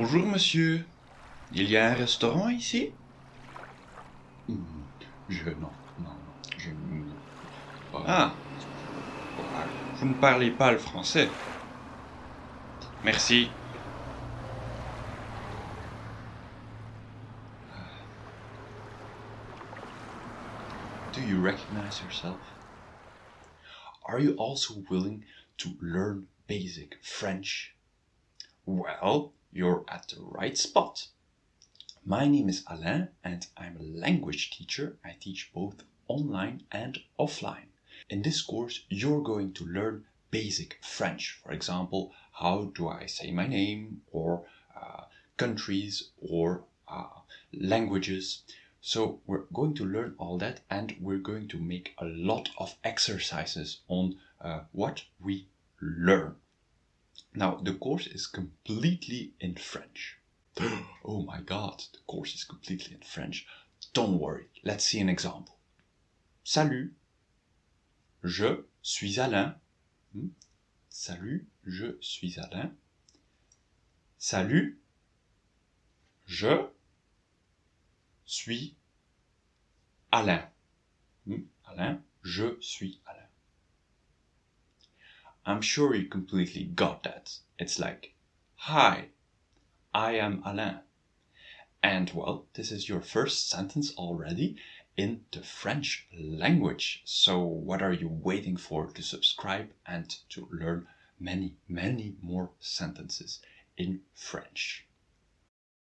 Bonjour monsieur, il y a un restaurant ici? Hmm, non, Ah, vous ne parlez pas le français. Merci. Do you recognize yourself? Are you also willing to learn basic French? Well, you're at the right spot. My name is Alain and I'm a language teacher. I teach both online and offline. In this course, you're going to learn basic French. For example, how do I say my name, or countries, or languages. So we're going to learn all that, and we're going to make a lot of exercises on what we learn. Now, the course is completely in French. Oh my god, the course is completely in French. Don't worry, let's see an example. Salut, je suis Alain. Salut, je suis Alain. Salut, je suis Alain. Alain, je suis Alain. I'm sure you completely got that. It's like, hi, I am Alain. And well, this is your first sentence already in the French language. So what are you waiting for to subscribe and to learn many, many more sentences in French?